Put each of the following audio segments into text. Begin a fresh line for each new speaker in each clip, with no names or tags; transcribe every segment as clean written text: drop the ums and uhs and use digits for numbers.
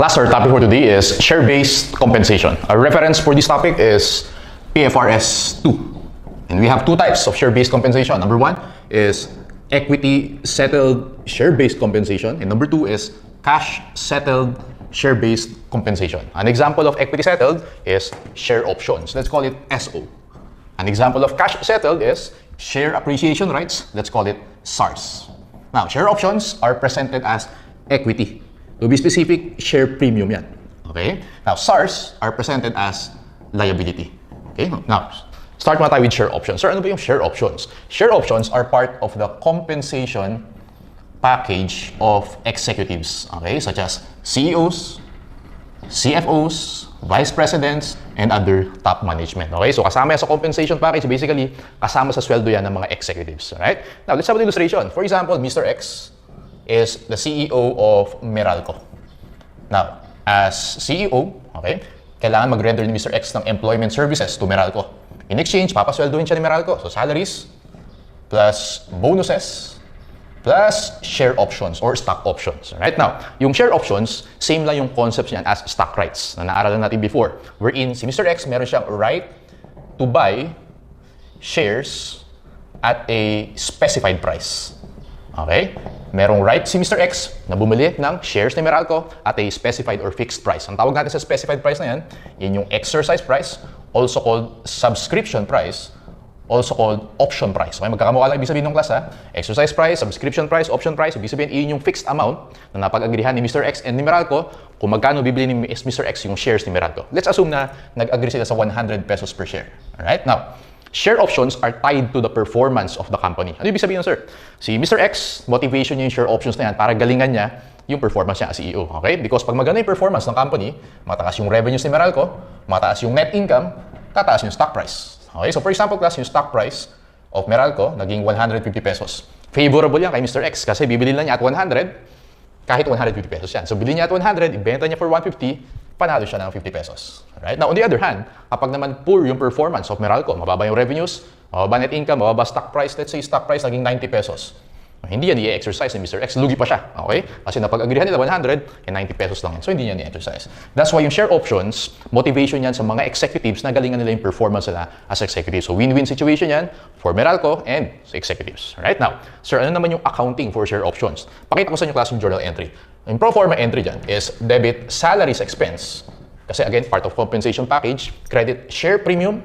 Class, our topic for today is share-based compensation. Our reference for this topic is PFRS 2. And we have two types of share-based compensation. Number one is equity-settled share-based compensation. And number two is cash-settled share-based compensation. An example of equity-settled is share options. Let's call it SO. An example of cash-settled is share appreciation rights. Let's call it SARS. Now, share options are presented as equity. To be specific, share premium yan. Okay? Now, SARS are presented as liability. Okay? Now, start muna tayo with share options. Sir, ano ba yung share options? Share options are part of the compensation package of executives. Okay? Such as CEOs, CFOs, vice presidents, and other top management. Okay? So, kasama yan sa compensation package. Basically, kasama sa sweldo yan ng mga executives. Alright? Now, let's have an illustration. For example, Mr. X is the CEO of Meralco. Now, as CEO, okay, kailangan mag-render ni Mr. X ng employment services to Meralco. In exchange, papasweldohin siya ni Meralco. So, salaries, plus bonuses, plus share options or stock options. Right now, yung share options, same lang yung concept niyan as stock rights na naaralan natin before. Wherein, si Mr. X, meron siyang right to buy shares at a specified price. Okay? Merong right si Mr. X na bumili ng shares ni Meralco at a specified or fixed price. Ang tawag natin sa specified price na yan, yan yung exercise price, also called subscription price, also called option price. Okay, magkakamukha lang ibig sabihin ng class ha. Exercise price, subscription price, option price, ibig sabihin iyon yung fixed amount na napag-agrihan ni Mr. X and ni Meralco kung magkano bibili ni Mr. X yung shares ni Meralco. Let's assume na nag-agree sila sa 100 pesos per share. Alright? Now, share options are tied to the performance of the company. Ano ibig sabihin, sir? Si Mr. X, motivation niya yung share options na yan para galingan niya yung performance niya as CEO. Okay? Because pag maganda yung performance ng company, mataas yung revenues ni Meralco, mataas yung net income, tataas yung stock price. Okay? So for example, class, yung stock price of Meralco naging 150 pesos. Favorable yan kay Mr. X kasi bibili lang niya at 100, kahit 150 pesos yan. So bili niya at 100, ibenta niya for 150, panalo siya ng 50 pesos. Right? Now, on the other hand, kapag naman poor yung performance of Meralco, mababa yung revenues, mababa net income, mababa stock price, let's say stock price naging 90 pesos. Hindi yan i-exercise ni Mr. X, lugi pa siya. Okay? Kasi napag-agrihan nila 100, and 90 pesos lang yan. So, hindi yan i-exercise. That's why yung share options, motivation yan sa mga executives na galingan nila yung performance nila as executives. So, win-win situation yan for Meralco and sa executives. Right? Now, sir, ano naman yung accounting for share options? Pakita ko sa inyo class yung journal entry. Yung pro forma entry dyan is debit salaries expense. Kasi again, part of compensation package, credit share premium.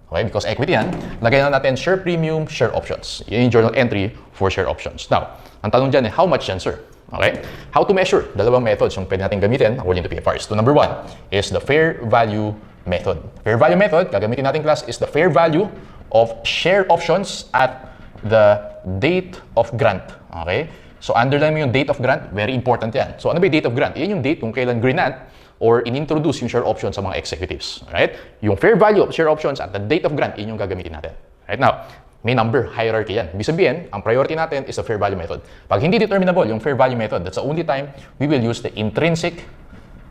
Okay, because equity yan. Lagyan na natin share premium, share options. Yan yung journal entry for share options. Now, ang tanong dyan how much yan, sir? Okay? How to measure? Dalawang methods yung pwede natin gamitin according to PFRS. So, number one is the fair value method. Fair value method, gagamitin natin class, is the fair value of share options at the date of grant. Okay? So, underline mo yung date of grant. Very important yan. So, ano ba yung date of grant? Yan yung date kung kailan grant or inintroduce yung share options sa mga executives. Right? Yung fair value of share options at the date of grant, yun yung gagamitin natin. Right now, may number, hierarchy yan. Ibig sabihin, ang priority natin is the fair value method. Pag hindi determinable yung fair value method, that's the only time we will use the intrinsic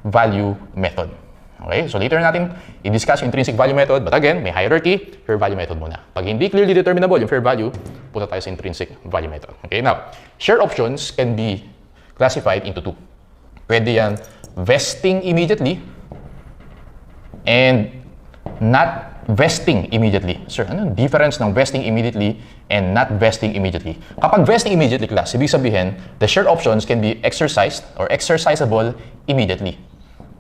value method. Okay? So later natin i-discuss yung intrinsic value method, but again, may hierarchy, fair value method muna. Pag hindi clearly determinable yung fair value, punta tayo sa intrinsic value method. Okay? Now, share options can be classified into two. Pwede yan vesting immediately and not vesting immediately. Sir, ano yung difference ng vesting immediately and not vesting immediately? Kapag vesting immediately, class, ibig sabihin, the share options can be exercised or exercisable immediately.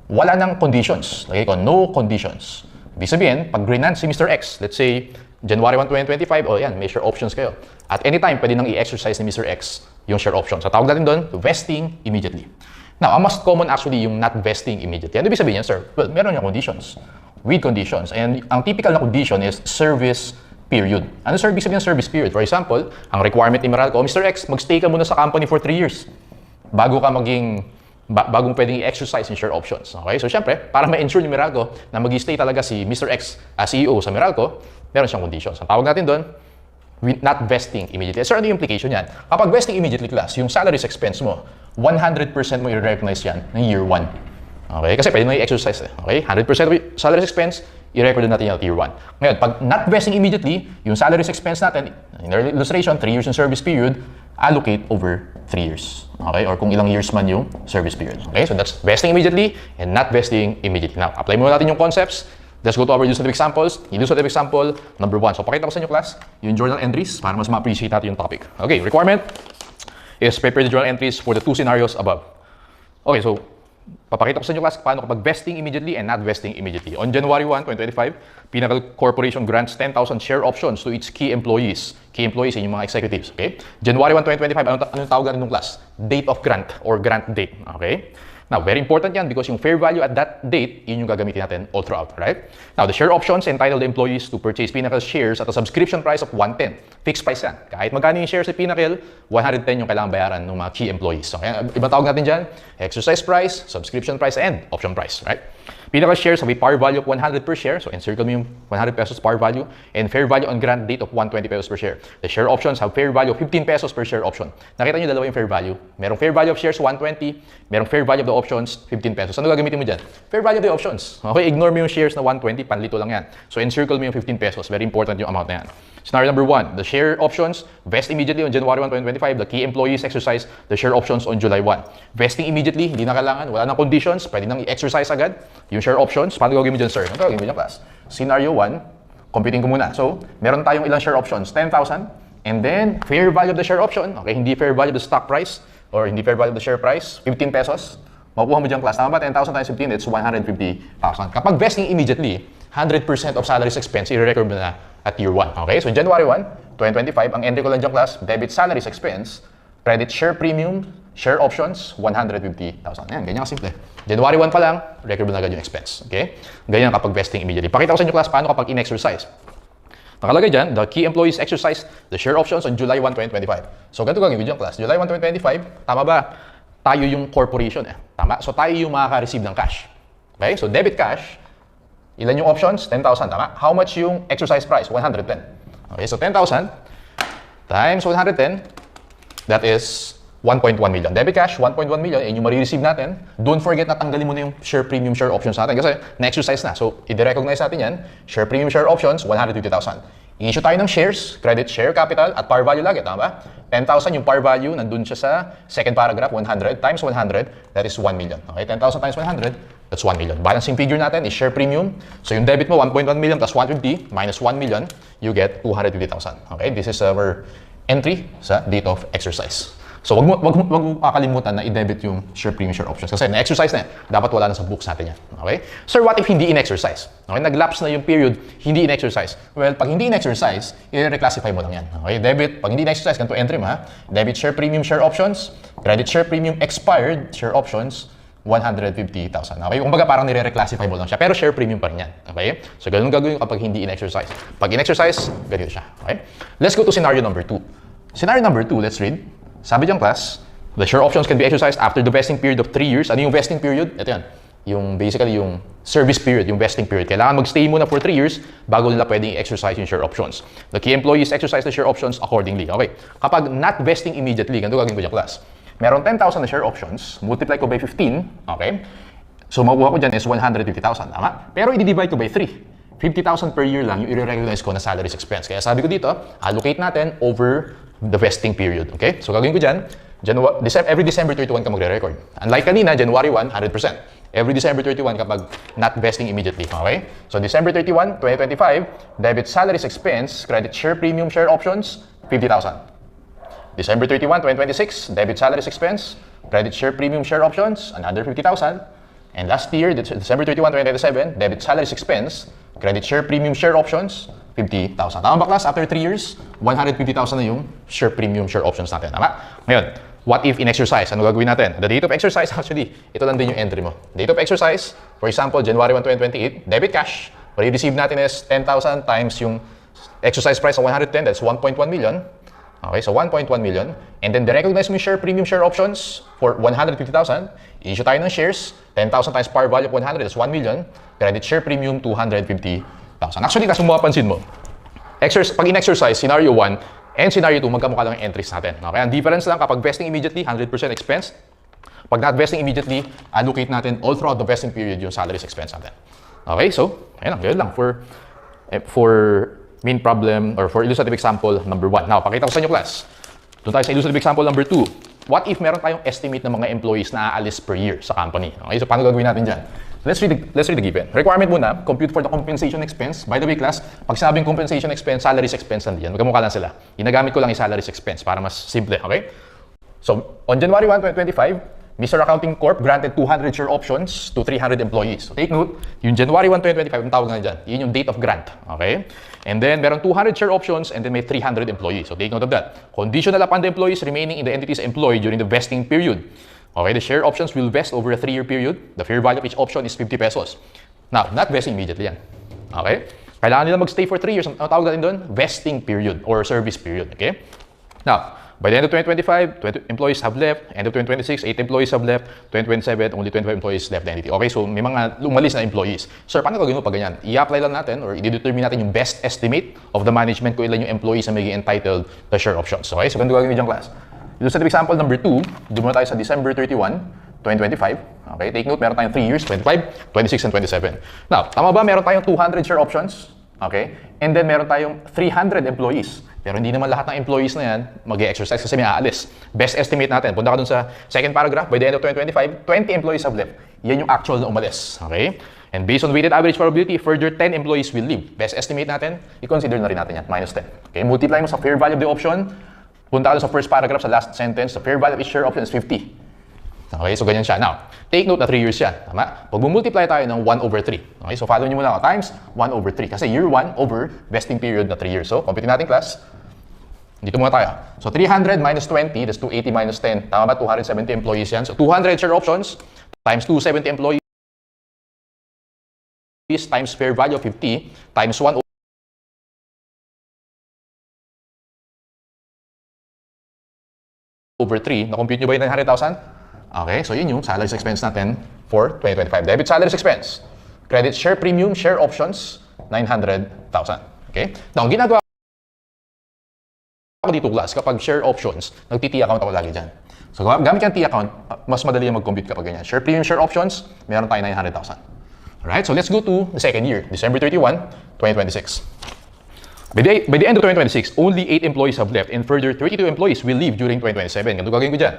Wala nang conditions. Lagay ko, no conditions. Ibig sabihin, pag grinant si Mr. X, let's say, January 1, 2025, oh yan, may share options kayo. At anytime, pwede nang i-exercise ni Mr. X yung share options. So, tawag natin doon, vesting immediately. Now, ang most common actually yung not vesting immediately. Ano ibig sabihin yan, sir? Well, meron yung conditions. With conditions. And ang typical na condition is service period. Ano sir, ibig sabihin ng service period? For example, ang requirement ni Meralco, Mr. X, magstay ka muna sa company for 3 years bago ka bagong pwedeng i-exercise yung share options. Okay? So, syempre, para ma-ensure ni Meralco na mag-stay talaga si Mr. X as CEO sa Meralco, meron siyang conditions. Ang tawag natin doon, not vesting immediately. Sir, ano yung implication yan? Kapag vesting immediately, class, yung salaries expense mo, 100% mo i-recognize yan ng year 1. Okay? Kasi pwede mo i-exercise eh. Okay? 100% of salaries expense, i-record natin yung year 1. Ngayon, pag not vesting immediately, yung salaries expense natin, in our illustration, 3 years in service period, allocate over 3 years. Okay? Or kung ilang years man yung service period. Okay? So that's vesting immediately and not vesting immediately. Now, apply muna natin yung concepts. Let's go to our illustrative examples. Illustrative example number 1. So, pakita ko sa inyo class yung journal entries para mas ma-appreciate natin yung topic. Okay, requirement is prepare the journal entries for the 2 scenarios above. Okay, so papakita ko sa inyo class paano kapag vesting immediately and not vesting immediately. On January 1, 2025, Pinnacle Corporation grants 10,000 share options to its key employees. Key employees yung mga executives, okay? January 1, 2025, anong tawag natin ng class? Date of grant or grant date, okay? Now, very important yan because yung fair value at that date, yun yung gagamitin natin all throughout, right? Now, the share options entitle the employees to purchase Pinnacle shares at a subscription price of 110. Fixed price yan. Kahit magkano yung shares sa Pinnacle, 110 yung kailangan bayaran ng mga key employees. Okay? Ibang tawag natin dyan, exercise price, subscription price, and option price, right? Pinnacle shares have a par value of 100 per share. So, encircle mo yung 100 pesos par value and fair value on grant date of 120 pesos per share. The share options have fair value of 15 pesos per share option. Nakita nyo dalawa yung fair value. Merong fair value of shares 120, merong fair value of the options 15 pesos. Ano gagamitin mo dyan? Fair value of the options. Okay, ignore mo yung shares na 120, panlito lang yan. So, encircle mo yung 15 pesos. Very important yung amount na yan. Scenario number 1, the share options vest immediately on January 1, 2025. The key employees exercise the share options on July 1. Vesting immediately, hindi na kailangan, wala nang conditions, pwede nang i-exercise agad yung share options. Paano gagawin mo dyan, sir? Ano gagawin mo dyan, class? Scenario 1, computing ko muna. So, meron tayong ilang share options? 10,000. And then, fair value of the share option, okay, hindi fair value of the stock price or hindi fair value of the share price, 15 pesos. Makukuha mo dyan, class. Tama ba? 10,000 times 15, it's 150,000. Kapag vesting immediately, 100% of salaries expense, i-record mo na at year 1. Okay? So, January 1, 2025, ang entry ko lang dyan, class, debit salaries expense, credit share premium, share options, 150,000. Yan, ganyan kasimple. January 1 pa lang, record mo na agad yung expense. Okay? Ganyan kapag vesting immediately. Pakita ko sa inyo, class, paano kapag in-exercise. Nakalagay dyan, the key employees exercise the share options on July 1, 2025. So, ganito gagawin dyan, class. July 1, 2025, tama ba? Tayo yung corporation eh. Tama? So, tayo yung makaka-receive ng cash. Okay? So, debit cash, ilan yung options? 10,000, tama? How much yung exercise price? 110. Okay, so 10,000 times 110, that is 1.1 million. Debit cash, 1.1 million, and yung marireceive natin, don't forget na tanggalin mo na yung share premium, share options natin kasi na-exercise na. So, i-recognize natin yan. Share premium, share options, 150,000. I-issue tayo ng shares, credit, share capital, at par value lagi, tama ba? 10,000 yung par value, nandun siya sa second paragraph, 100 times 100, that is 1 million. Okay, 10,000 times 100, that's 1 million. Balancing figure natin is share premium. So yung debit mo, 1.1 million plus 150 minus 1 million, you get 250,000. Okay, this is our entry sa date of exercise. So wag mo kakalimutan na i-debit yung share premium, share options. Kasi na-exercise na yan. Dapat wala na sa books natin yan. Okay? Sir, what if hindi in-exercise? Okay, nag-lapse na yung period, hindi in-exercise. Well, pag hindi in-exercise, i-reclassify mo lang yan. Okay? Debit, pag hindi in-exercise, ganito entry mo ha. Debit share premium, share options. Credit share premium expired, share options. 150,000. Okay? Kumbaga parang nire-reclassify mo lang siya. Pero share premium pa rin yan. Okay? So, ganun gagawin kapag hindi in-exercise. Pag in-exercise, ganito siya. Okay? Let's go to scenario number 2. Scenario number 2, let's read. Sabi diyang class, the share options can be exercised after the vesting period of 3 years. Ano yung vesting period? Ito yan. Yung basically yung service period, yung vesting period. Kailangan mag-stay muna for 3 years bago nila pwedeng i-exercise yung share options. The key employees exercise the share options accordingly. Okay. Kapag not vesting immediately, ganito gagawin ko dyan class. Meron 10,000 na share options, multiply ko by 15, okay? So makuha ko dyan is 150,000, tama? Pero i-divide ko by 3. 50,000 per year lang yung i-recognize ko na salaries expense. Kaya sabi ko dito, allocate natin over the vesting period. Okay? So gagawin ko dyan, every December 31 ka magre-record. Unlike kanina, January 1, 100%. Every December 31 kapag not vesting immediately. Okay? So December 31, 2025, debit salaries expense, credit share premium, share options, 50,000. December 31, 2026, debit salaries expense, credit share premium, share options, another 50,000. And last year, December 31, 2027, debit salaries expense, credit share premium, share options, 50,000. Tama ba class? After 3 years, 150,000 na yung share premium, share options natin. Tama? Ngayon, what if in exercise? Ano gagawin natin? The date of exercise, actually, ito lang din yung entry mo. Date of exercise, for example, January 1, 2028, debit cash. What i-receive natin is 10,000 times yung exercise price of 110, that's 1.1 million. Okay, so 1.1 million. And then, recognize mo yung share premium, share options for 150,000. I-issue tayo ng shares, 10,000 times par value of 100, that's 1 million. Credit share premium, 250,000. Actually, kasi mapapansin mo, pag in-exercise, scenario 1 and scenario 2, magkamukha lang yung entries natin. Okay? Ang difference lang kapag vesting immediately, 100% expense. Pag not vesting immediately, allocate natin all throughout the vesting period yung salaries expense natin. Okay? So, ayun lang. For main problem or for illustrative example number 1. Now, pakita ko sa inyo class. Doon tayo sa illustrative example number 2. What if meron tayong estimate ng mga employees na aalis per year sa company? Okay, so paano gagawin natin dyan? Let's read the given. Requirement muna, compute for the compensation expense. By the way, class, pag sinabing compensation expense, salaries expense nandiyan. Magkamukha lang sila. Ginagamit ko lang yung salaries expense para mas simple, okay? So, on January 1, 2025, Mr. Accounting Corp granted 200 share options to 300 employees. So, take note, yung January 1, 2025, ang tawag na dyan, yun yung date of grant, okay? And then, meron 200 share options and then may 300 employees. So, take note of that. Conditional upon the employees remaining in the entities employed during the vesting period. Okay, the share options will vest over a 3-year period. The fair value of each option is 50 pesos. Now, not vesting immediately yan. Okay? Kailangan nila magstay for 3 years. Ang tawag natin doon? Vesting period or service period. Okay? Now, by the end of 2025, 20 employees have left. End of 2026, 8 employees have left. 2027, only 25 employees left the entity. Okay, so may mga umalis na employees. Sir, paano gagawin mo pag ganyan? I-apply lang natin or i-determine natin yung best estimate of the management kung ilan yung employees na magiging entitled to share options. Okay, so ganito gagawin nyo dyan, class. Illustrative example number 2, doon muna tayo sa December 31, 2025. Okay, take note, meron tayong 3 years, 25, 26, and 27. Now, tama ba meron tayong 200 share options? Okay, and then meron tayong 300 employees. Pero hindi naman lahat ng employees na yan mag-exercise kasi may aalis. Best estimate natin, punta ka dun sa second paragraph, by the end of 2025, 20 employees have left. Yan yung actual na umalis. Okay? And based on weighted average probability, further 10 employees will leave. Best estimate natin, i-consider na rin natin yan, minus 10. Okay, multiply mo sa fair value of the option. Punta ka sa first paragraph, sa last sentence, the fair value of each share option is 50. Okay, so ganyan siya. Now, take note na 3 years yan. Tama? Pag multiply tayo ng 1 over 3. Okay, so follow nyo muna ako. Times 1 over 3. Kasi year 1 over vesting period na 3 years. So, computing natin, class. Dito muna tayo. So, 300 minus 20, that's 280 minus 10. Tama ba? 270 employees yan. So, 200 share options times 270 employees times fair value of 50 times 1 over 3, na-compute nyo ba yung 900,000? Okay, so yun yung salaries expense natin for 2025. Debit salaries expense. Credit share premium, share options, 900,000. Okay? Now, ang ginagawa ko dito, class, kapag share options, nag-T account ako lagi dyan. So, gamit yung T account, mas madali yung mag-compute kapag ganyan. Share premium, share options, meron tayo 900,000. Alright, so let's go to the second year, December 31, 2026. By the end of 2026, only 8 employees have left and further 32 employees will leave during 2027. Ganito gagawin ko dyan.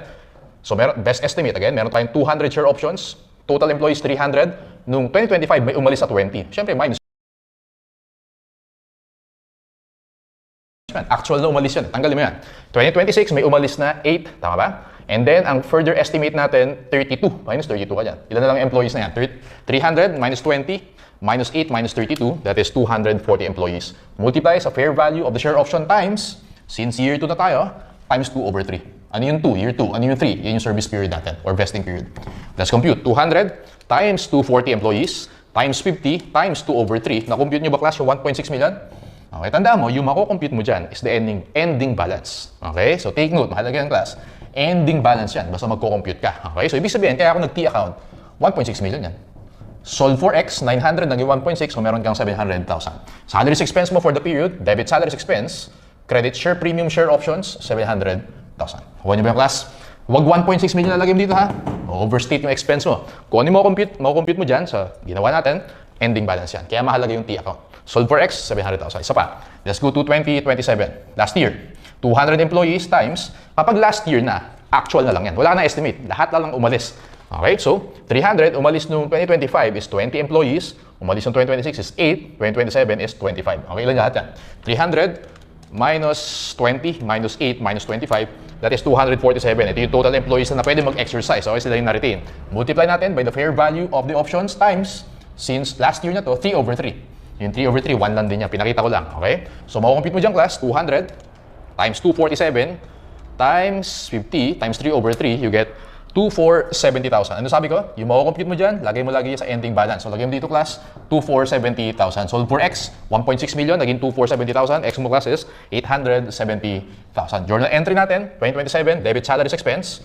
So, best estimate again, meron tayong 200 share options, total employees 300. Nung 2025, may umalis sa 20. Siyempre, minus. Actual na umalis yan. Tanggalin mo yan. 2026, may umalis na 8. Tama ba? And then, ang further estimate natin, 32. Minus 32 ka dyan. Ilan na lang employees na yan? 300 minus 20. Minus 8 minus 32, that is 240 employees. Multiply sa fair value of the share option times, since year 2 na tayo, times 2 over 3. Ano yung 2? Year 2. Ano yung 3? Yan yung service period natin, or vesting period. Let's compute. 200 times 240 employees, times 50, times 2 over 3. Na-compute nyo ba, class, yung 1.6 million? Okay, tandaan mo, yung mako-compute mo dyan is the ending balance. Okay, so take note, mahalaga yan, class. Ending balance yan, basta magko-compute ka. Okay, so ibig sabihin, kaya ako nag-T account, 1.6 million yan. Solve for X, 900, naging 1.6, so meron kang 700,000. Salaries expense mo for the period, debit salaries expense, credit share premium share options, 700,000. Huwag niyo ba yung class? Huwag 1.6 million na lagay mo dito, ha? Overstate yung expense mo. Kung ano mo compute mo dyan sa ginawa natin, ending balance yan. Kaya mahalaga yung T account. Solve for X, 700,000. Isa pa. Let's go to 2027. Last year, 200 employees times, kapag last year na, actual na lang yan. Wala na estimate. Lahat na lang umalis. Okay, so 300, umalis nung 2025 is 20 employees, umalis nung 2026 is 8, 2027 is 25. Okay, ilan lahat yan? 300 minus 20 minus 8 minus 25, that is 247. Ito yung total employees na pwede mag-exercise. Okay, sila yung na-retain. Multiply natin by the fair value of the options times, since last year na to, 3 over 3. Yung 3 over 3, 1 lang din yan. Pinakita ko lang. Okay, so mako-compute mo dyan, class, 200 times 247 times 50 times 3 over 3, you get 2,470,000. Ano sabi ko? Yung mako-compute mo dyan, lagay mo lagi sa ending balance. So, lagay mo dito, class, 2,470,000. Solve for X, 1.6 million, naging 2,470,000. X mo, class, is 870,000. Journal entry natin, 2027, debit salaries expense,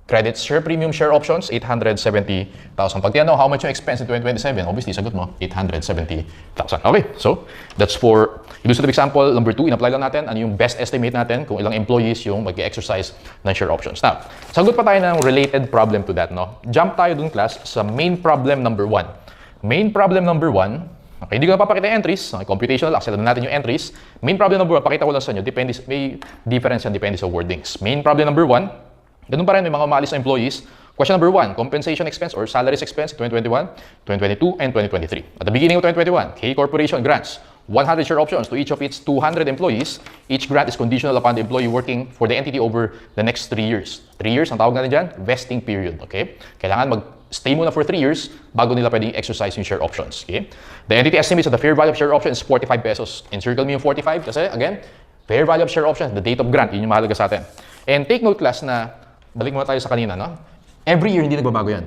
credit share premium share options, 870,000. Pag tinanong how much yung expense in 2027, obviously, sagot mo, 870,000. Okay, so that's for illustrative example number 2. In-apply lang natin ano yung best estimate natin kung ilang employees yung mag-exercise ng share options. Now, sagot pa tayo ng related problem to that, no? Jump tayo dun, class, sa main problem number 1. Main problem number 1, Okay, hindi ko napapakita yung entries. Okay, computational, accelerate natin yung entries. Main problem number 1, pakita ko lang sa inyo, may difference yan, depende sa wordings. Main problem number 1, ganun pa rin, may mga umalis na employees. Question number 1, compensation expense or salaries expense 2021, 2022, and 2023. At the beginning of 2021, K Corporation grants 100 share options to each of its 200 employees. Each grant is conditional upon the employee working for the entity over the next 3 years. 3 years, ang tawag natin dyan, vesting period. Okay? Kailangan mag-stay muna for 3 years bago nila pwedeng exercise yung share options. Okay? The entity estimates that the fair value of share option is 45 pesos. Encircle mo yung 45 kasi, again, fair value of share option, the date of grant, yun yung mahalaga sa atin. And take note class na, balik muna tayo sa kanina, no? Every year, hindi nagbabago yan.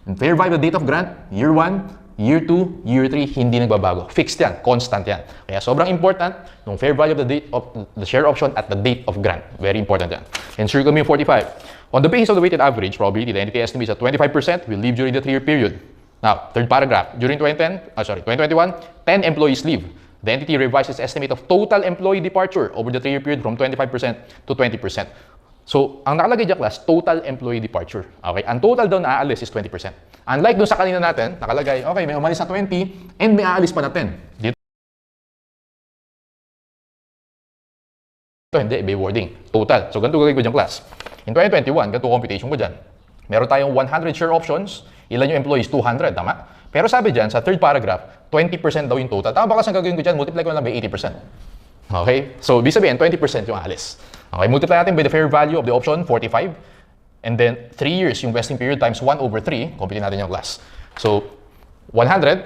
And fair value of the date of grant, year 1, Year 2, Year 3, hindi nagbabago. Fixed yan, constant yan. Kaya sobrang important nung fair value of the date of the share option at the date of grant. Very important yan. Encircle mo yung 45. On the basis of the weighted average probability, the entity estimates that 25% will leave during the 3-year period. Now, third paragraph. During 2021, 10 employees leave. The entity revises its estimate of total employee departure over the 3-year period from 25% to 20%. So, ang nakalagay dyan class, total employee departure. Okay? Ang total daw na aalis is 20%. Unlike dun sa kanina natin, nakalagay, okay, may umalis na 20 and may aalis pa na 10. Dito hindi, may wording. Total. So, ganito gagawin ko dyan class. In 2021, ganito computation ko dyan. Meron tayong 100 share options. Ilan yung employees? 200, tama? Pero sabi dyan, sa third paragraph, 20% daw yung total. Tama ba kasi ang gagawin ko dyan? Multiply ko lang by 80%. Okay? So, ibig sabihin, 20% yung aalis. Okay, multiply natin by the fair value of the option, 45. And then, 3 years yung vesting period times 1 over 3. Compute natin yung class. So, 100,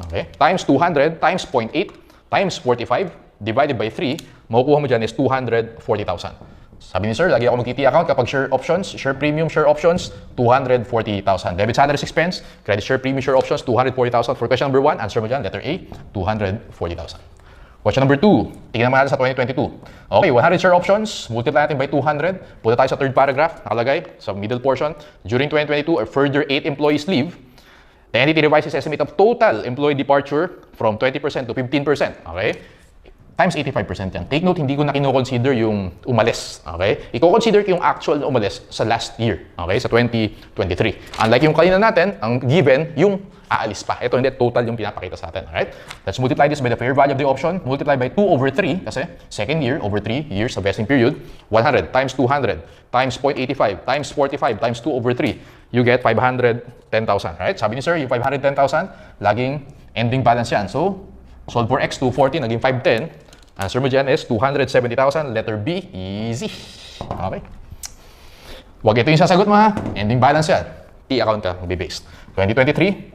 okay, times 200 times 0.8 times 45 divided by 3, makukuha mo dyan is 240,000. Sabi ni sir, lagi ako mag-TT account kapag share options, share premium, share options, 240,000. Debit salaries expense, credit share premium, share options, 240,000. For question number 1, answer mo dyan, letter A, 240,000. Question number 2, tingnan naman natin sa 2022. Okay, 100 share options, multiply natin by 200. Punta tayo sa third paragraph, nakalagay sa middle portion. During 2022, a further 8 employees leave. The entity revises estimate of total employee departure from 20% to 15%. Okay? Times 85% yan. Take note, hindi ko na kino-consider yung umalis. Okay? Iko-consider ko yung actual na umalis sa last year. Okay? Sa 2023. Unlike yung kanina natin, ang given, yung aalis pa. Ito hindi, total yung pinapakita sa atin. Alright? Let's multiply this by the fair value of the option. Multiply by 2 over 3 kasi second year over 3 years sa vesting period. 100 times 200 times 0.85 times 45 times 2 over 3. You get 510,000. Right? Sabi ni sir, yung 510,000, laging ending balance yan. So, solve for x, 240, naging 510. Answer mo dyan is 270,000. Letter B, easy. Okay. Huwag ito yung sasagot mo ha. Ending balance yan. T account ka, mag-be-based. 2023.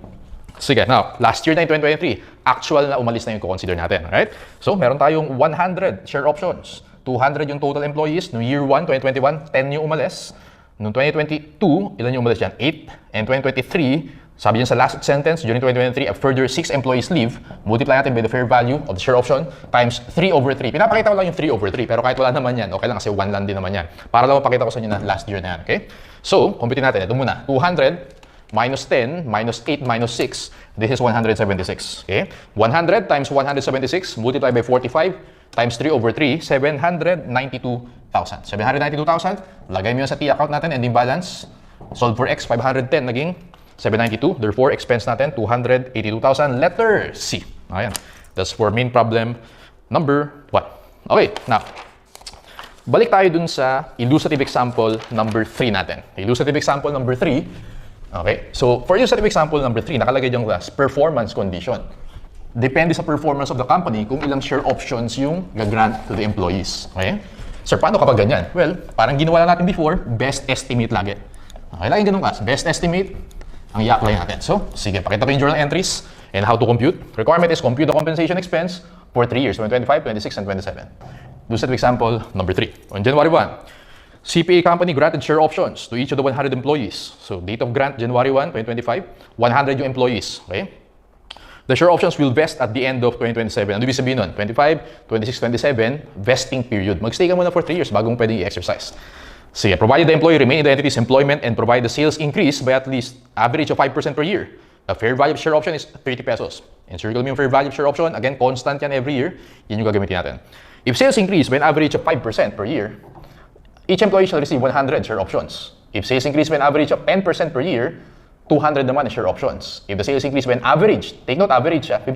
Sige, now, last year na yung 2023, actual na umalis na yung consider natin. Alright? So, meron tayong 100 share options. 200 yung total employees. No year 1, 2021, 10 yung umalis. Noong 2022, ilan yung umalis dyan? 8. And 2023, sabi dyan sa last sentence, during 2023, a further 6 employees leave. Multiply natin by the fair value of the share option times 3 over 3. Pinapakita ko lang yung 3 over 3, pero kahit wala naman yan, okay lang kasi 1 lang din naman yan. Para lang mapakita ko sa inyo na last year na yan, okay? So, compute natin. Ito muna. 200 minus 10 minus 8 minus 6. This is 176, okay? 100 times 176 multiplied by 45 times 3 over 3, 792,000. 792,000, lagay mo yun sa T account natin, ending balance. Solve for x, 510, naging 792. Therefore, expense natin, 282,000. Letter C. Ayan. That's for main problem number 1. Okay, now, balik tayo dun sa illustrative example number 3 natin. Illustrative example number 3, okay, so for illustrative example number 3, nakalagay dyan class, performance condition. Depende sa performance of the company kung ilang share options yung gagrant to the employees. Okay? Sir, paano kapag ganyan? Well, parang ginawa natin before, best estimate lagi. Okay, lagi ganun class, best estimate ang i-apply natin. So, sige, pakita ko yung journal entries and how to compute. Requirement is compute the compensation expense for 3 years, 2025, 26, and 27. Illustrative example number 3. On January 1, CPA company granted share options to each of the 100 employees. So, date of grant, January 1, 2025, 100 yung employees. Okay? The share options will vest at the end of 2027. Ano ibig sabihin nun? 25, 26, 27, vesting period. Mag-stay ka muna for 3 years bago mo pwedeng i-exercise. Sige, provided the employee remain in the entity's employment and provide the sales increase by at least average of 5% per year. The fair value of share option is 30 pesos. Encircle mo yung fair value of share option. Again, constant yan every year. Yan yung gagamitin natin. If sales increase by an average of 5% per year, each employee shall receive 100 share options. If sales increase by an average of 10% per year, 200 naman na share options. If the sales increase by an average, take note, average, 15%,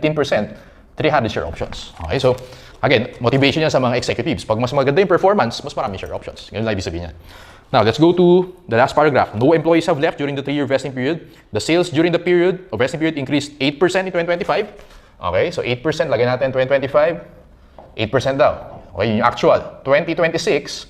300 share options. Okay, so again, motivation yan sa mga executives. Pag mas maganda yung performance, mas marami share options. Ganun lang ibig sabihin yan. Now, let's go to the last paragraph. No employees have left during the 3-year vesting period. The sales during the period of vesting period increased 8% in 2025. Okay, so 8%, lagay natin 2025, 8% daw. Okay, yun yung actual. 2026,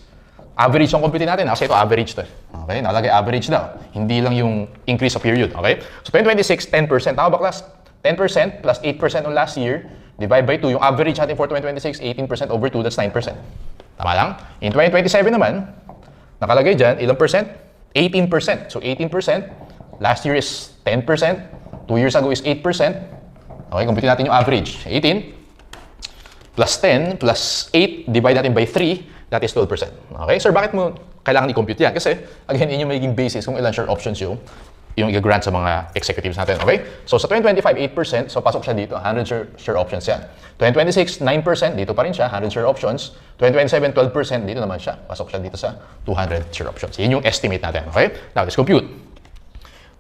average yung compute natin. Kasi ito average to. Okay, nakalagay average daw. Hindi lang yung increase sa period. Okay, so 2026, 10%. Tama ba, class? 10% plus 8% on last year, divide by 2. Yung average natin for 2026, 18% over 2, that's 9%. Tama lang? In 2027 naman, nakalagay dyan, ilang percent? 18%. So 18%, last year is 10%, 2 years ago is 8%. Okay, compute natin yung average. 18 plus 10 plus 8, divide natin by 3, that is 12%. Okay, sir, bakit mo kailangan i-compute yan? Kasi, again, yun yung magiging basis kung ilan share options yung i-grant sa mga executives natin. Okay? So, sa 2025, 8%, so pasok siya dito, 100 share options yan. 2026, 9%, dito pa rin siya, 100 share options. 2027, 12%, dito naman siya. Pasok siya dito sa 200 share options. Yun yung estimate natin. Okay? Now, let's compute.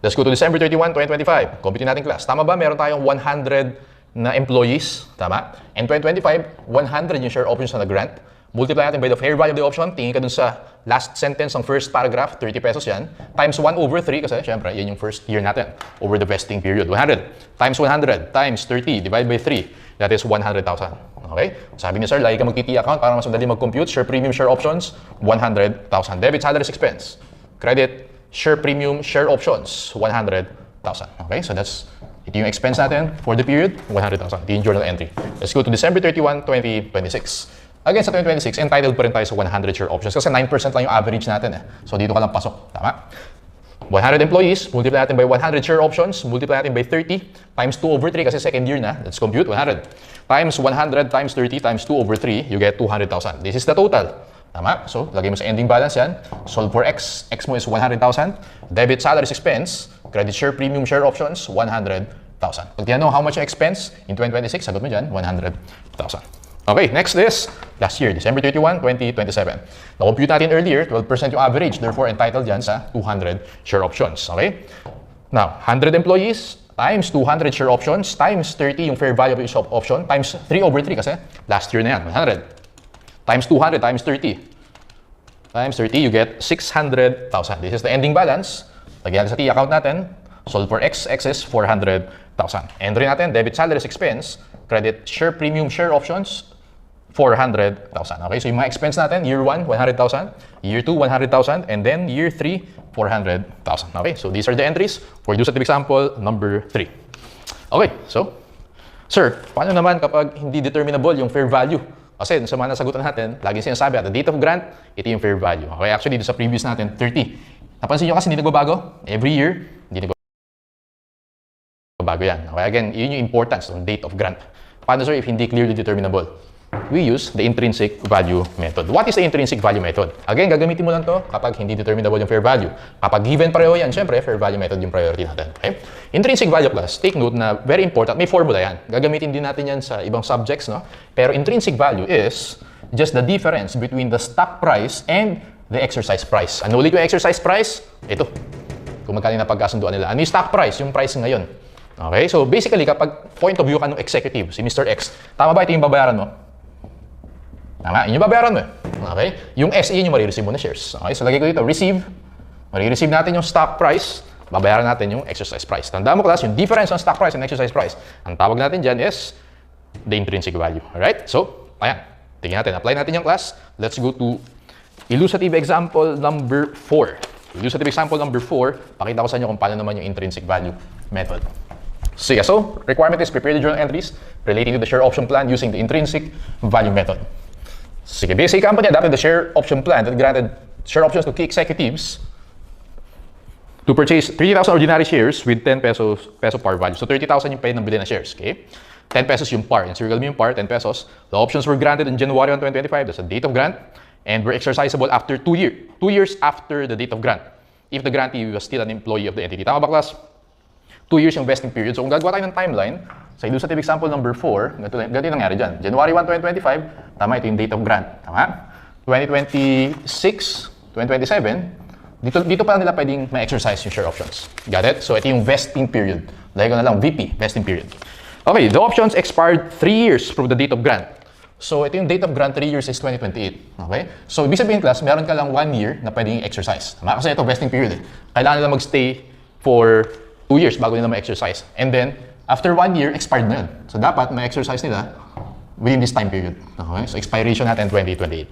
Let's go to December 31, 2025. Compute natin, class. Tama ba? Meron tayong 100 na employees. Tama? And 2025, 100 yung share options na nag-grant. Multiply natin by the fair value of the option. Tingin ka dun sa last sentence ng first paragraph, 30 pesos yan. Times 1 over 3, kasi syempre, yan yung first year natin over the vesting period. 100 times 100 times 30 divided by 3, that is 100,000. Okay? Sabi ni sir, lagi ka mag-TT account para mas madali mag-compute. Share premium, share options, 100,000. Debit, salaries, expense. Credit, share premium, share options, 100,000. Okay? So that's ito yung expense natin for the period, 100,000. Ito yung journal entry. Let's go to December 31, 2026. Again, sa 2026, entitled pa rin tayo sa 100 share options kasi 9% lang yung average natin. So, dito ka lang pasok. Tama? 100 employees, multiply natin by 100 share options, multiply natin by 30, times 2 over 3 kasi second year na. Let's compute 100. Times 100 times 30 times 2 over 3, you get 200,000. This is the total. Tama? So, lagay mo sa ending balance yan. Solve for X. X mo is 100,000. Debit, salaries, expense. Credit, share, premium, share options, 100,000. Pag tinanong how much expense in 2026, sagot mo dyan, 100,000. Okay, next is last year, December 31, 2027. Na-compute natin earlier, 12% yung average. Therefore, entitled yan sa 200 share options. Okay? Now, 100 employees times 200 share options times 30 yung fair value of each option times 3 over 3 kasi last year na yan, 100. Times 200 times 30. Times 30, you get 600,000. This is the ending balance. Lagyan natin sa T account natin. Solve for X. X is 400,000. Entry natin, debit, salaries, expense. Credit, share, premium, share options, 400,000. Okay, so yung mga expense natin, year 1, 100,000. Year 2, 100,000. And then year 3, 400,000. Okay, so these are the entries for illustrative example number 3. Okay, so, sir, paano naman kapag hindi determinable yung fair value? Kasi sa mga nasagutan natin, laging sinasabi at the date of grant, ito yung fair value. Okay, actually, dito sa previous natin, 30. Napansin nyo kasi hindi nagbabago? Every year, hindi nagbabago yan. Okay, again, yun yung importance ng date of grant. Paano, sir, if hindi clearly determinable? We use the intrinsic value method. What is the intrinsic value method? Again, gagamitin mo lang to kapag hindi determinable yung fair value. Kapag given pareho yan, syempre, fair value method yung priority natin. Okay? Intrinsic value, class, take note na very important, may formula yan. Gagamitin din natin yan sa ibang subjects, no? Pero intrinsic value is just the difference between the stock price and the exercise price. Ano ulit yung exercise price? Ito. Kung magkano na pagkasunduan nila. Ano yung stock price? Yung price ngayon. Okay? So, basically, kapag point of view ka ng executive, si Mr. X, tama ba ito yung babayaran mo? Tama, yun yung babayaran mo. Okay? Yung SE, yun yung marireceive mo na shares. Okay? So, lagay ko dito, receive. Marireceive natin yung stock price. Babayaran natin yung exercise price. Tandaan mo, class, yung difference ng stock price and exercise price. Ang tawag natin dyan is the intrinsic value. Alright? So, ayan. Tingnan natin. Apply natin yung class. Let's go to illustrative example number 4. Illustrative example number 4, pakita ko sa inyo kung paano naman yung intrinsic value method. Sige, so, requirement is prepare the journal entries relating to the share option plan using the intrinsic value method. Sige, basic company adopted the share option plan that granted share options to key executives to purchase 30,000 ordinary shares with 10 peso par value. So, 30,000 yung paid ng bili na shares, okay? 10 pesos yung par. And circle mo yung par, 10 pesos. The options were granted in January 1, 2025. That's the date of grant. And were exercisable after 2 years after the date of grant. If the grantee was still an employee of the entity. Tama ba, class? 2 years yung vesting period. So, kung gagawa tayo ng timeline, sa illustrative example number 4, ganito yung nangyari dyan. January 1, 2025, tama, ito yung date of grant. Tama? 2026, 2027, Dito pa nila pwedeng ma-exercise yung share options. Got it? So ito yung vesting period. Lagay ko na lang VP, vesting period. Okay, the options expired 3 years from the date of grant. So ito yung date of grant, 3 years is 2028. Okay? So ibig sabihin class, meron ka lang 1 year na pwedeng exercise. Tama? Kasi ito vesting period. Kailangan nila magstay for 2 years bago nila ma-exercise. And then, after 1 year, expired na yun. So dapat ma-exercise nila within this time period. Okay? So expiration natin 2028.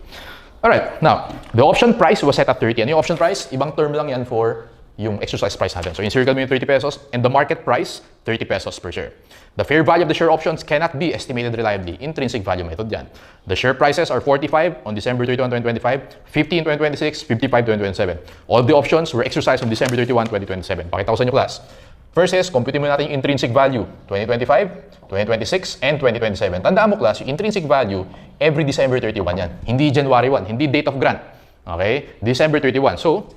Alright, now, the option price was set at 30. Ano yung option price? Ibang term lang yan for yung exercise price natin. So encircle mo yung 30 pesos and the market price, 30 pesos per share. The fair value of the share options cannot be estimated reliably. Intrinsic value method yan. The share prices are 45 on December 31, 2025, 50 in 2026, 55 2027. All the options were exercised on December 31, 2027. Pakita ko sa inyo class. First is, compute mo natin yung intrinsic value, 2025, 2026, and 2027. Tandaan mo class, yung intrinsic value, every December 31 yan. Hindi January 1, hindi date of grant. Okay? December 31. So,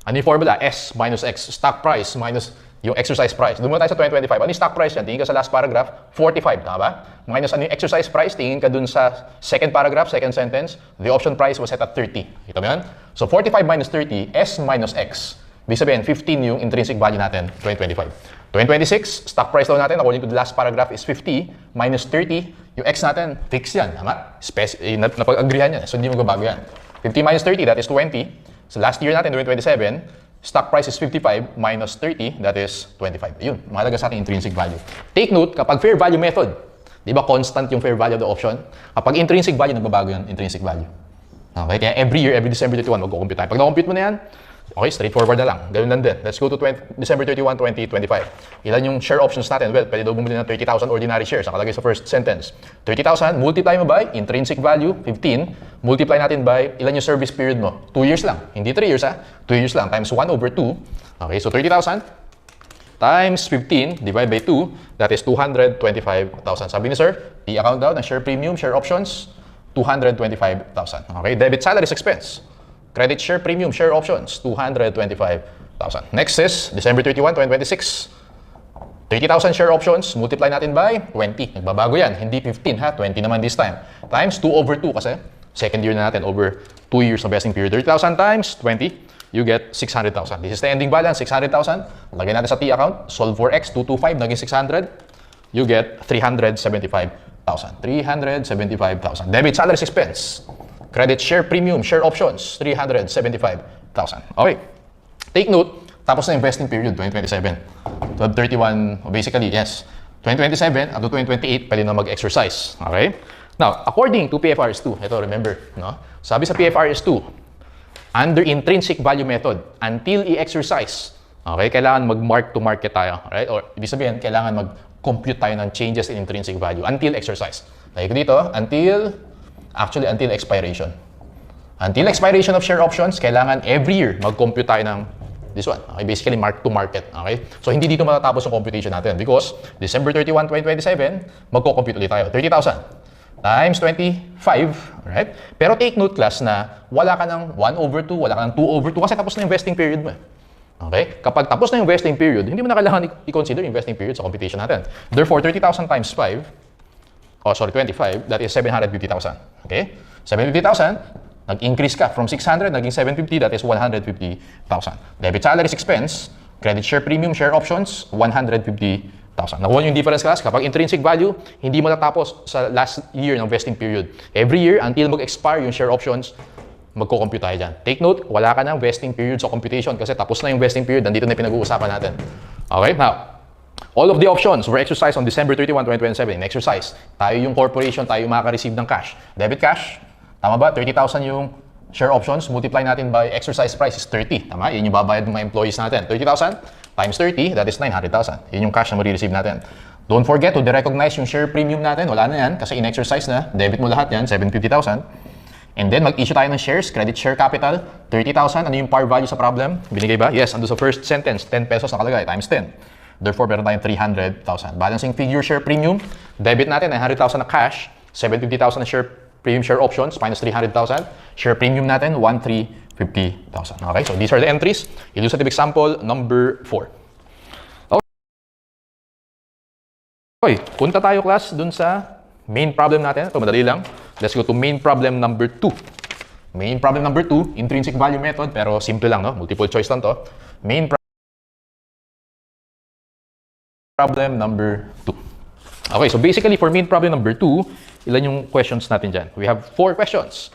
ano yung formula? S minus X. Stock price minus yung exercise price. Doon muna tayo sa 2025. Ano yung stock price yan? Tingin ka sa last paragraph, 45. Tama ba? Minus ano yung exercise price? Tingin ka dun sa second paragraph, second sentence. The option price was set at 30. Kita mo yan? So, 45 minus 30, S minus X. Ibig sabihin, 15 yung intrinsic value natin, 2025. 2026, stock price daw natin, according to the last paragraph, is 50 minus 30. Yung X natin, fix yan. Tama? Napag-agreehan yan. So, hindi magbabago yan. 50 minus 30, that is 20. So, last year natin, 2027, stock price is 55 minus 30, that is 25. Yun, mahalaga sa ating intrinsic value. Take note, kapag fair value method, di ba constant yung fair value of the option? Kapag intrinsic value, nagbabago yan, intrinsic value. Okay, kaya every year, every December 31, mag-compute tayo. Pag na-compute mo na yan, okay, straightforward na lang. Ganun lang din. Let's go to December 31, 2025. Ilan yung share options natin? Well, pwede daw bumili ng 30,000 ordinary shares. Nakalagay sa first sentence. 30,000, multiply mo by intrinsic value, 15. Multiply natin by ilan yung service period mo? 2 years lang. Hindi 3 years ha. 2 years lang. Times 1 over 2. Okay, so 30,000 times 15 divided by 2. That is 225,000. Sabi ni sir, i-account daw ng share premium, share options, 225,000. Okay, debit salaries expense. Credit share premium, share options, 225,000. Next is December 31, 2026. 30,000 share options, multiply natin by 20. Nagbabago yan, hindi 15 ha, 20 naman this time. Times 2 over 2 kasi second year na natin, over 2 years na vesting period. 30,000 times 20, you get 600,000. This is the ending balance, 600,000. Lagay natin sa T account, solve for X, 225, naging 600. You get 375,000. 375,000. Debit salaries expense. Credit share premium, share options, 375,000. Okay. Take note, tapos na investing period, 2027. 12/31, basically, yes. 2027 up to 2028, pwede na mag-exercise. Okay? Now, according to PFRS2, ito, remember, no? Sabi sa PFRS2, under intrinsic value method, until i-exercise, okay, kailangan mag-mark to market tayo. Right? Or, ibig sabihin, kailangan mag-compute tayo ng changes in intrinsic value until exercise. Like dito, until expiration. Until expiration of share options, kailangan every year mag-compute tayo ng this one. Okay, basically mark to market. Okay? So hindi dito matatapos ang computation natin because December 31, 2027, magko-compute ulit tayo. 30,000 times 25, right? Pero take note class na wala ka ng 1 over 2, wala ka ng 2 over 2 kasi tapos na yung vesting period mo. Okay? Kapag tapos na yung vesting period, hindi mo na kailangan i-consider yung vesting period sa computation natin. Therefore, 30,000 times 5, 25, that is 750,000. Okay? 750,000, nag-increase ka from 600, naging 750, that is 150,000. Debit salaries expense, credit share premium, share options, 150,000. Nakuha yung difference class. Kapag intrinsic value, hindi matatapos sa last year ng vesting period. Every year, until mag-expire yung share options, magko-compute tayo dyan. Take note, wala ka ng vesting period sa computation kasi tapos na yung vesting period, nandito na pinag-uusapan natin. Okay? Now, all of the options were exercised on December 31, 2027. In exercise, tayo yung corporation, tayo yung makaka-receive ng cash. Debit cash, tama ba? 30,000 yung share options, multiply natin by exercise price is 30. Tama? Yun yung babayad ng mga employees natin. 30,000 times 30, that is 900,000. Yun yung cash na marireceive natin. Don't forget to de-recognize yung share premium natin. Wala na yan kasi in-exercise na. Debit mo lahat yan, 750,000. And then mag-issue tayo ng shares, credit share capital, 30,000. Ano yung par value sa problem? Binigay ba? Yes, ando sa first sentence, 10 pesos nakalagay, times 10. Therefore, meron tayong 300,000. Balancing figure share premium, debit natin 900,000 na cash, 750,000 na share premium share options minus 300,000. Share premium natin, 1,350,000. Okay, so these are the entries. Illustrative example number 4. Okay, punta tayo class dun sa main problem natin. Ito, madali lang. Let's go to main problem number 2. Main problem number 2, intrinsic value method, pero simple lang, no? Multiple choice lang to. Problem number 2. Okay, so basically for main problem number 2, ilan yung questions natin dyan? We have 4 questions.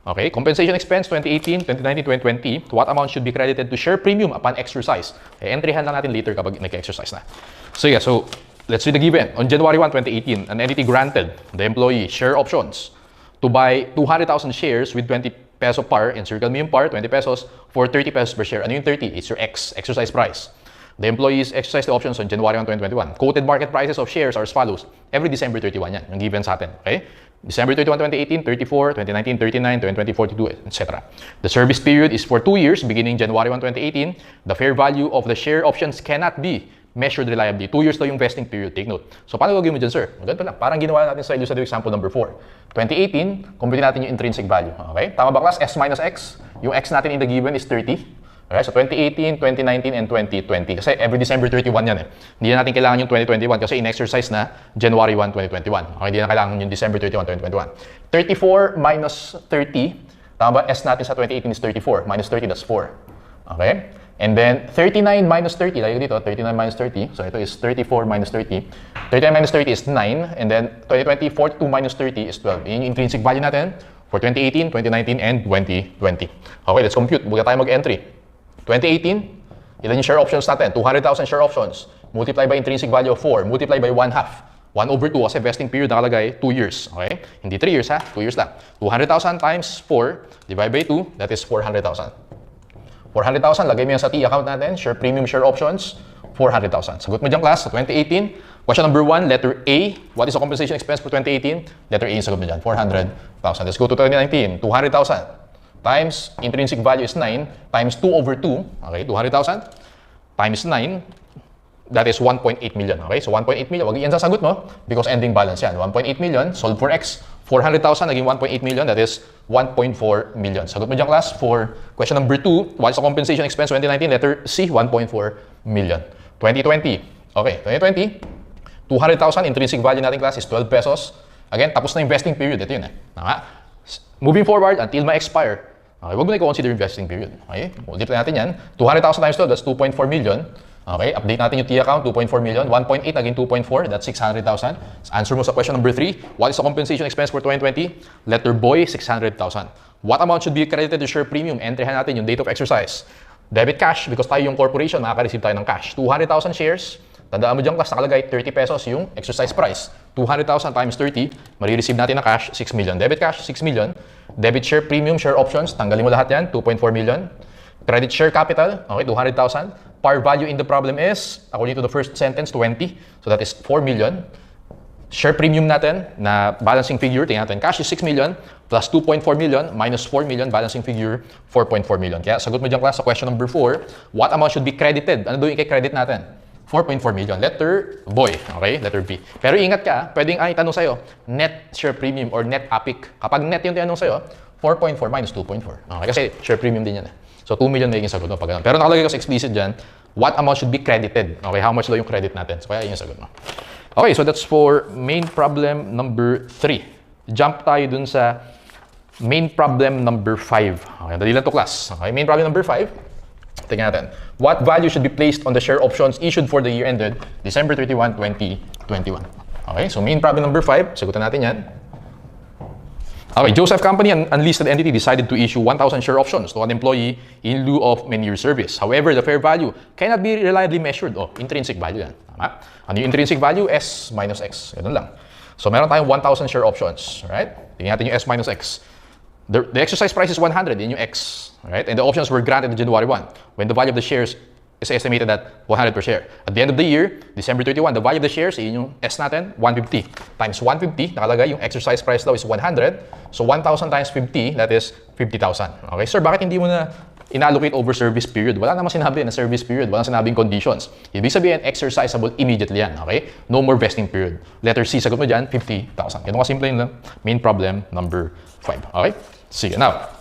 Okay, compensation expense 2018, 2019, 2020. What amount should be credited to share premium upon exercise? Entryhan lang natin later kapag nag-exercise na. So yeah, so let's read the given. On January 1, 2018, an entity granted the employee share options to buy 200,000 shares with 20 peso par in Circle Medium par, 20 pesos for 30 pesos per share. Ano yung 30? It's your exercise price. The employees exercise the options on January 1, 2021. Quoted market prices of shares are as follows. Every December 31 yan, yung given sa atin. Okay? December 31, 2018, 34, 2019, 39, 2020, 42, etc. The service period is for 2 years, beginning January 1, 2018. The fair value of the share options cannot be measured reliably. 2 years daw yung vesting period. Take note. So, paano gagawin mo dyan, sir? Ganito lang. Parang ginawa natin sa illustrative example number 4. 2018, compute natin yung intrinsic value. Okay? Tama ba, class? S minus X. Yung X natin in the given is 30. Alright, so 2018, 2019, and 2020. Kasi every December 31 yan eh. Hindi na natin kailangan yung 2021 kasi in-exercise na January 1, 2021. Okay, hindi na kailangan yung December 31, 2021. 34 minus 30. Tama ba? S natin sa 2018 is 34. Minus 30, that's 4. Okay? And then 39 minus 30. Lagi dito, 39 minus 30. So ito is 34 minus 30. 39 minus 30 is 9. And then 2020, 42 minus 30 is 12. Yun yung intrinsic value natin for 2018, 2019, and 2020. Okay, let's compute. Buka tayo mag-entry. 2018, ilan yung share options natin? 200,000 share options. Multiply by intrinsic value of 4. Multiply by 1/2. 1 over 2 kasi vesting period nakalagay 2 years. Okay? Hindi 3 years ha? 2 years lang. 200,000 times 4 divided by 2, that is 400,000. 400,000, lagay mo yan sa T account natin. Share premium, share options, 400,000. Sagot mo dyan, class. Sa 2018, question number 1, letter A. What is the compensation expense for 2018? Letter A yung sagot mo dyan, 400,000. Let's go to 2019, 200,000. Times intrinsic value is 9 times 2 over 2, okay, 200,000 times 9, that is 1.8 million, okay? So 1.8 million, wag yan sasagot mo because ending balance yan. 1.8 million, solve for X, 400,000 naging 1.8 million, that is 1.4 million. Sagot mo dyan, class, for question number 2, what is the compensation expense 2019? Letter C, 1.4 million. 2020, okay, 2020, 200,000 intrinsic value natin, class, is 12 pesos. Again, tapos na investing period, ito yun eh. Tama? Moving forward until ma-expire. Okay, wag mo na i-consider investing period. Okay, multiply natin yan. 200,000 times 12, that's 2.4 million. Okay, update natin yung T account, 2.4 million. 1.8 naging 2.4, that's 600,000. Answer mo sa question number 3. What is the compensation expense for 2020? Letter boy, 600,000. What amount should be credited to share premium? Entryhan natin yung date of exercise. Debit cash, because tayo yung corporation, makaka-receive tayo ng cash. 200,000 shares. Tandaan mo dyan, class, nakalagay 30 pesos yung exercise price. 200,000 times 30, marireceive natin na cash, 6 million. Debit cash, 6 million. Debit share premium, share options, tanggalin mo lahat yan, 2.4 million. Credit share capital, okay, 200,000. Par value in the problem is, according to the first sentence, 20. So that is 4 million. Share premium natin na balancing figure, tingnan natin, cash is 6 million plus 2.4 million minus 4 million, balancing figure, 4.4 million. Kaya sagot mo dyan, class, sa question number 4, what amount should be credited? Ano daw yung i-credit natin? 4.4 million. Letter boy. Okay? Letter B. Pero ingat ka, pwedeng itanong sa'yo, net share premium or net APIC. Kapag net yung tinanong sa'yo, 4.4 minus 2.4. Okay? Kasi share premium din yan. So, 2 million magiging sagot mo pag ganun. Pero nakalagay ko sa explicit dyan, what amount should be credited? Okay? How much daw yung credit natin? So, kaya yun yung sagot mo. Okay, so that's for main problem number 3. Jump tayo dun sa main problem number 5. Okay, dali lang to, class. Okay, main problem number 5. Tingnan natin. What value should be placed on the share options issued for the year ended December 31, 2021? Okay, so main problem number 5. Sagutan natin yan. Okay, Joseph Company, an unlisted entity, decided to issue 1,000 share options to an employee in lieu of many years service. However, the fair value cannot be reliably measured. Oh, intrinsic value yan. Tama? Ano yung intrinsic value? S minus X. Ganun lang. So meron tayong 1,000 share options. Right? Tingnan natin yung S minus X. The exercise price is 100, yun yung X, right? And the options were granted on January 1, when the value of the shares is estimated at 100 per share. At the end of the year, December 31, the value of the shares, yun yung S natin, 150. Times 150, nakalagay yung exercise price daw is 100. So 1,000 times 50, that is 50,000. Okay, sir, bakit hindi mo na inallocate over service period? Wala namang sinabi na service period, walang sinabing conditions. Ibig sabihin, exercisable immediately yan, okay? No more vesting period. Letter C, sagot mo dyan, 50,000. Ganun kasimple yun lang. Main problem number 5, okay? Sige, now,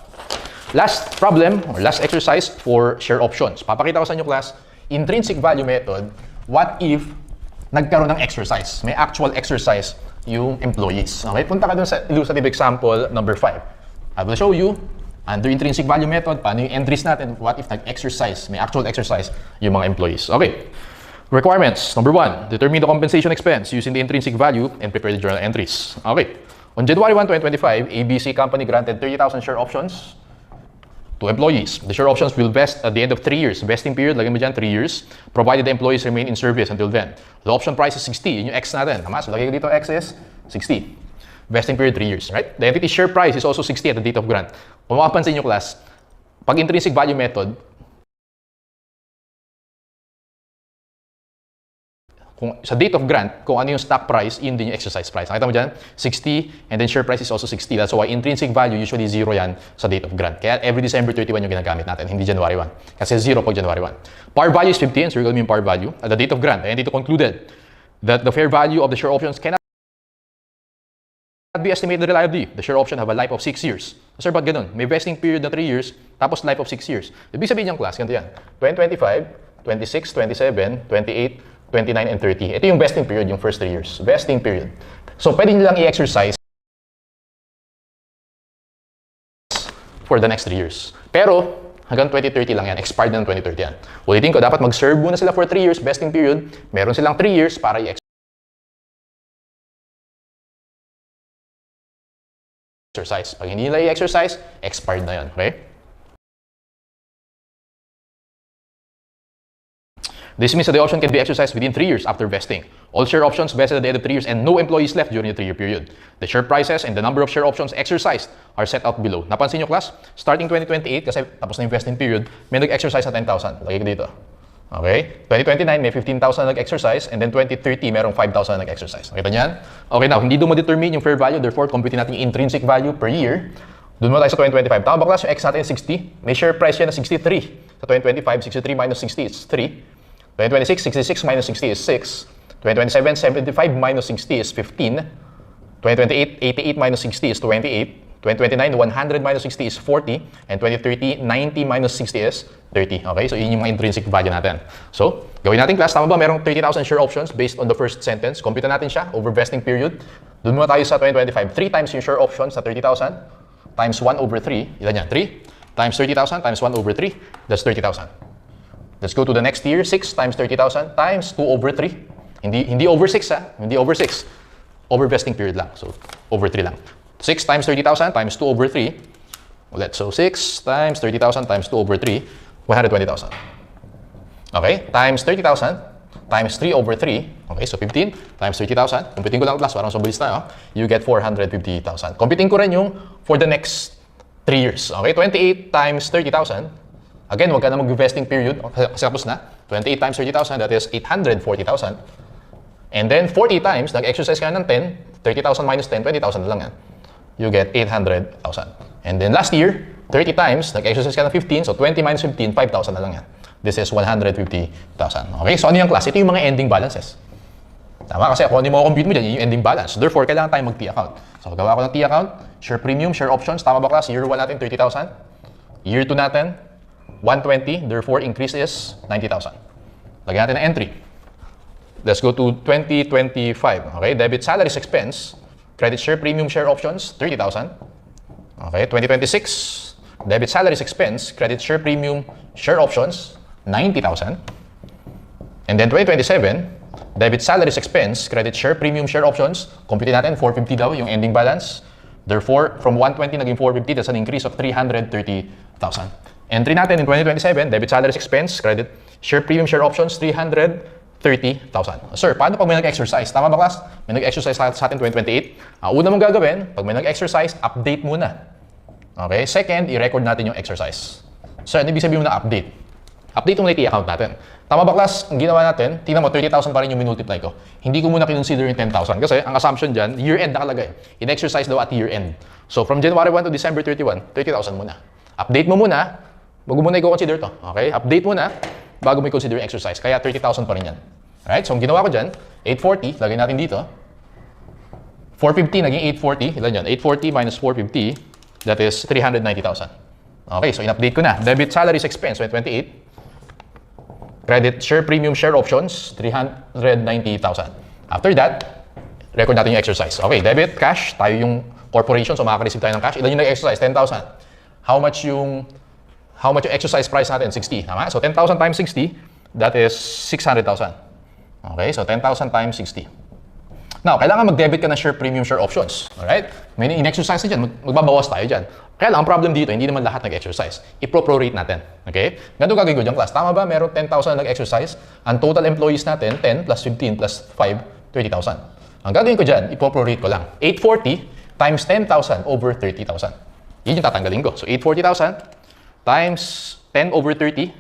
last problem or last exercise for share options. Papakita ko sa inyo, class, intrinsic value method, what if nagkaroon ng exercise, may actual exercise yung employees. Okay, punta ka dun sa illustrative example number 5. I will show you Under intrinsic value method, paano yung entries natin? What if nag-exercise, may actual exercise yung mga employees? Okay. Requirements. Number 1, determine the compensation expense using the intrinsic value and prepare the journal entries. Okay. On January 1, 2025, ABC Company granted 30,000 share options to employees. The share options will vest at the end of 3 years. Vesting period, lagyan mo dyan, 3 years, provided the employees remain in service until then. The option price is 60. Yun yung X natin. Tama? So, lagay ko dito, X is 60. Vesting period, 3 years, right? The entity share price is also 60 at the date of grant. Kung makapansin nyo, class, pag intrinsic value method, kung sa date of grant, kung ano yung stock price, yun din yung exercise price. Nakita mo dyan? 60, and then share price is also 60. That's why intrinsic value, usually 0 yan sa date of grant. Kaya every December 31 yung ginagamit natin, hindi January 1. Kasi 0 pag January 1. Par value is 15, so you're going to mean par value. At the date of grant, and dito concluded that the fair value of the share options cannot be estimated reliably. The share option have a life of 6 years. Sir, ba't ganun? May vesting period na 3 years, tapos life of 6 years. Ibig sabihin yung class, ganito yan. 2025, 26, 27, 28, 29, and 30. Ito yung vesting period, yung first 3 years. Vesting period. So, pwede nyo lang i-exercise for the next 3 years. Pero, hanggang 2030 lang yan. Expired na ng 2030 yan. Ulitin ko, dapat mag-serve muna sila for 3 years, vesting period. Meron silang 3 years para i-exercise. Pag hindi nila i-exercise, expired na yan. Okay? This means that the option can be exercised within 3 years after vesting. All share options vested at the end of 3 years and no employees left during the 3-year period. The share prices and the number of share options exercised are set out below. Napansin nyo, class? Starting 2028, kasi tapos na yung vesting period, may nag-exercise na 10,000. Lagay ko dito. Okay? 2029, may 15,000 na nag-exercise, and then 2030, merong 5,000 na nag-exercise. Nakita niyan? Okay, now, hindi doon ma-determine yung fair value, therefore, compute natin yung intrinsic value per year. Doon mo tayo sa 2025. Tama ba, class? Yung X natin 60. May share price yan na 63. Sa 2025, 63 minus 60 is 3. 2026, 66 minus 60 is 6. 2027, 75 minus 60 is 15. 2028, 88 minus 60 is 28. 2029, 100 minus 60 is 40. And 2030, 90 minus 60 is 30. Okay? So, yun yung mga intrinsic value natin. So, gawin natin, class. Tama ba? Merong 30,000 share options based on the first sentence. Compute natin siya over vesting period. Doon muna tayo sa 2025. 3 times yung share options sa 30,000 times 1 over 3. Ilan yan? 3 times 30,000 times 1 over 3. That's 30,000. Let's go to the next year. 6 times 30,000 times 2 over 3. Hindi over 6 ha. Hindi over 6. Over vesting period lang. So, over 3 lang. 6 times 30,000 times 2 over 3. Ulit. So, 6 times 30,000 times 2 over 3. 120,000. Okay? Times 30,000 times 3 over 3. Okay? So, 15 times 30,000. Computing ko lang class. Parang sobrang tayo. You get 450,000. Computing ko rin yung for the next 3 years. Okay? 28 times 30,000. Again, wag ka na mag-vesting period kasi tapos na. 28 times 30,000, that is 840,000. And then 40 times, nag-exercise ka ng 10, 30,000 minus 10, 20,000 na lang yan. You get 800,000. And then last year, 30 times, nag-exercise ka ng 15, so 20 minus 15, 5,000 na lang yan. This is 150,000. Okay, so ano yung class? Ito yung mga ending balances. Tama kasi kung ano yung compute mo dyan, yung ending balance. Therefore, kailangan tayo mag-T account. So, gawa ko ng T account, share premium, share options. Tama ba class? Year 1 natin, 30,000. Year 2 natin, 120, therefore increase is 90,000. Lagyan natin ng entry. Let's go to 2025. Okay, debit salaries expense, credit share premium share options, 30,000. Okay, 2026, debit salaries expense, credit share premium share options, 90,000. And then 2027, debit salaries expense, credit share premium share options, compute natin 450 daw yung ending balance. Therefore, from 120 naging 450, that's an increase of 330,000. Entry natin in 2027, debit salaries expense, credit, share premium, share options, 330,000. Sir, paano pag may nag-exercise? Tama ba class? May nag-exercise sa atin 2028. Una mong gagawin, pag may nag-exercise, update muna. Okay? Second, i-record natin yung exercise. Sir, ano ibig sabihin mo na update? Update mo na yung account natin. Tama ba class? Ang ginawa natin, tingnan mo, 30,000 pa rin yung minultiply ko. Hindi ko muna kinonsider yung 10,000 kasi ang assumption dyan, year-end nakalagay. In-exercise daw at year-end. So, from January 1 to December 31, 30,000 muna. Update mo muna. Bago mo na i-consider to. Okay? Update mo na bago mo i-consider yung exercise. Kaya 30,000 pa rin yan. Alright? So, ang ginawa ko dyan, 840, lagay natin dito. 450 naging 840. Ilan yan? 840 minus 450, that is 390,000. Okay, so in-update ko na. Debit salaries expense, 28. Credit share premium share options, 390,000. After that, record natin yung exercise. Okay, debit, cash, tayo yung corporation, so makaka-receive tayo ng cash. Ilan yung nag-exercise? 10,000. how much yung exercise price natin? 60. Tama? So 10,000 times 60, that is 600,000. Okay? So 10,000 times 60. Now, kailangan mag-debit ka ng share premium, share options. Alright? May in-exercise na dyan. Magbabawas tayo dyan. Kaya lang, ang problem dito, hindi naman lahat nag-exercise. I-prorate natin. Okay? Ganito gagawin ko dyan, class. Tama ba? Meron 10,000 na nag-exercise. Ang total employees natin, 10 plus 15 plus 5, 30,000. Ang gagawin ko dyan, i-prorate ko lang. 840 times 10,000 over 30,000. Yun yung tatanggalin ko. So, 840,000 times 10 over 30.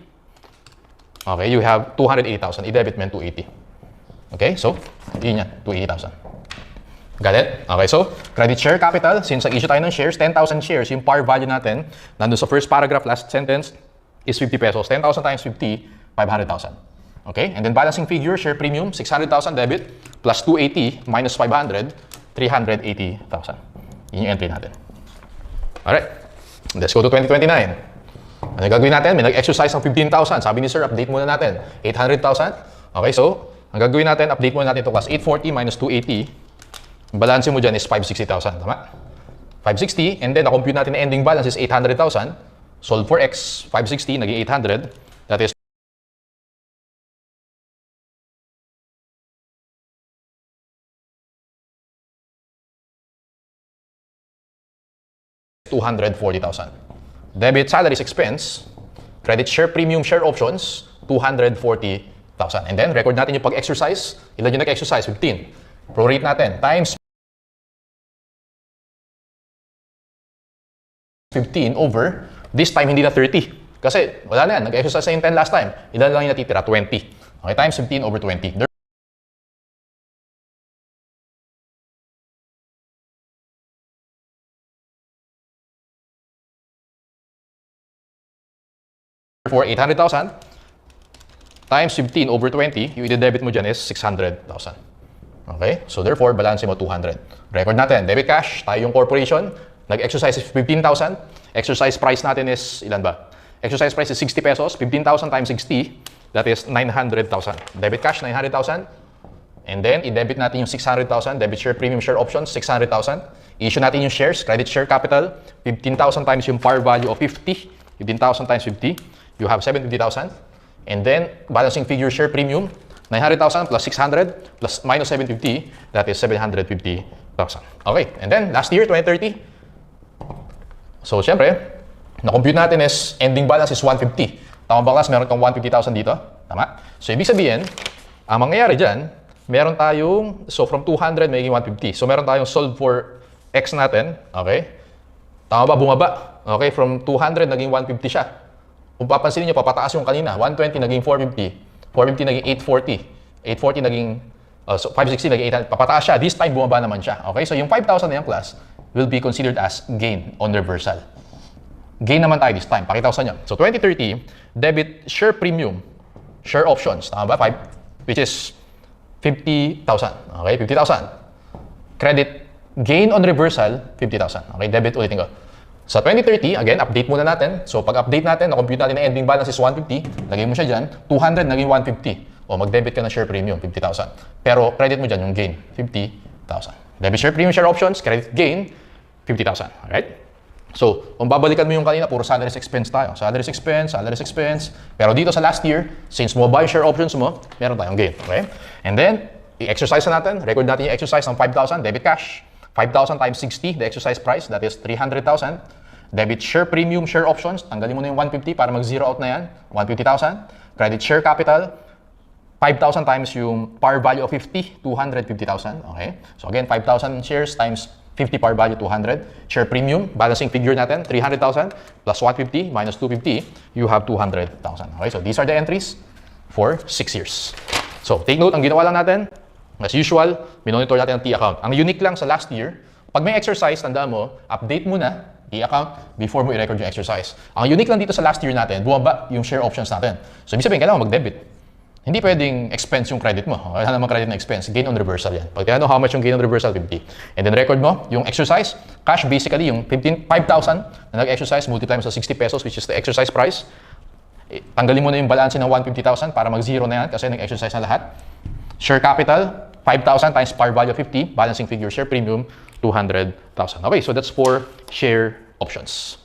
Okay, you have 280,000. I-debit mo yung 280. Okay, so, yun yan, 280,000. Got it? Okay, so, credit share capital, since nag-issue tayo ng shares, 10,000 shares, yung par value natin, nandun sa first paragraph, last sentence, is 50 pesos. 10,000 times 50, 500,000. Okay, and then balancing figure, share premium, 600,000 debit, plus 280 minus 500, 380,000. Yun yung entry natin. Alright, let's go to 2029. Ano gagawin natin? May nag-exercise ng 15,000. Sabi ni sir, update muna natin. 800,000. Okay, so, ang gagawin natin, update muna natin ito class. 840 minus 280. Ang balance mo dyan is 560,000. Tama? 560. And then, na-compute natin na ending balance is 800,000. Solve for x, 560, naging 800. That is 240,000. Debit salaries expense, credit share premium share options, 240,000. And then, record natin yung pag-exercise. Ilan yung nag-exercise? 15. Prorate natin. Times 15 over, this time hindi na 30. Kasi wala na yan. Nag-exercise na yung 10 last time. Ilan lang yung natitira? 20. Okay, times 15 over 20. For 800,000 times 15 over 20, yung i-debit mo dyan is 600,000. Okay? So therefore, balance mo 200. Record natin, debit cash, tayo yung corporation, nag-exercise is 15,000. Exercise price natin is, ilan ba? Exercise price is 60 pesos. 15,000 times 60, that is 900,000. Debit cash, 900,000. And then, i-debit natin yung 600,000. Debit share premium share options, 600,000. I-issue natin yung shares, credit share capital, 15,000 times yung par value of 50. 15,000 times 50. You have 750,000. And then, balancing figure share premium, 900,000 plus 600 plus minus 750, that is 750,000. Okay, and then last year, 2030. So, syempre, na-compute natin is ending balance is 150. Tama ba class? Meron kang 150,000 dito. Tama? So, ibig sabihin, ang mangyayari dyan, meron tayong, so from 200 magiging 150. So, meron tayong solve for x natin. Okay? Tama ba? Bumaba. Okay, from 200 naging 150 siya. Kung papansinin nyo, papataas yung kanina. 120 naging 450. 450 naging 840. 840 naging, so 560 naging 800. Papataas siya. This time, bumaba naman siya. Okay? So, yung 5,000 na yung class will be considered as gain on reversal. Gain naman tayo this time. Pakita ko sa inyo. So, 2030, debit share premium, share options. Tama ba? 5, which is 50,000. Okay? 50,000. Credit gain on reversal, 50,000. Okay? Debit ulitin ko. Sa 2030, again, update muna natin. So, pag-update natin, na-compute natin na ending balance is 150. Lagay mo siya dyan. 200 naging 150. O, mag-debit ka ng share premium, 50,000. Pero, credit mo dyan yung gain, 50,000. Debit share premium, share options, credit gain, 50,000. Alright? So, kung babalikan mo yung kanina, puro salaries expense tayo. Salaries expense, salaries expense. Pero dito sa last year, since mo buy share options mo, meron tayong gain. Okay? And then, i-exercise na natin. Record natin yung exercise ng 5,000, debit cash. 5,000 times 60, the exercise price, that is 300,000. Debit share premium, share options, tanggalin mo na yung 150 para mag-zero out na yan, 150,000. Credit share capital, 5,000 times yung par value of 50, 250,000. Okay? So again, 5,000 shares times 50 par value, 200. Share premium, balancing figure natin, 300,000 plus 150 minus 250, you have 200,000. Okay? So these are the entries for 6 years. So take note, ang ginawa lang natin, as usual, minonitor natin ang T-account. Ang unique lang sa last year, pag may exercise, tandaan mo, update muna T-account before mo i-record yung exercise. Ang unique lang dito sa last year natin, bumaba yung share options natin. So, ibig sabihin, kailangan mag-debit. Hindi pwedeng expense yung credit mo. Wala namang credit na expense. Gain on reversal yan. Pag tinanong how much yung gain on reversal, 50. And then record mo yung exercise. Cash, basically, yung 5,000 na nag-exercise, multiply mo sa 60 pesos, which is the exercise price. Tanggalin mo na yung balance ng 150,000 para mag-zero na yan kasi nag-exercise na lahat. Share capital, 5,000 times par value of 50, balancing figure, share premium, 200,000. Okay, so that's for share options.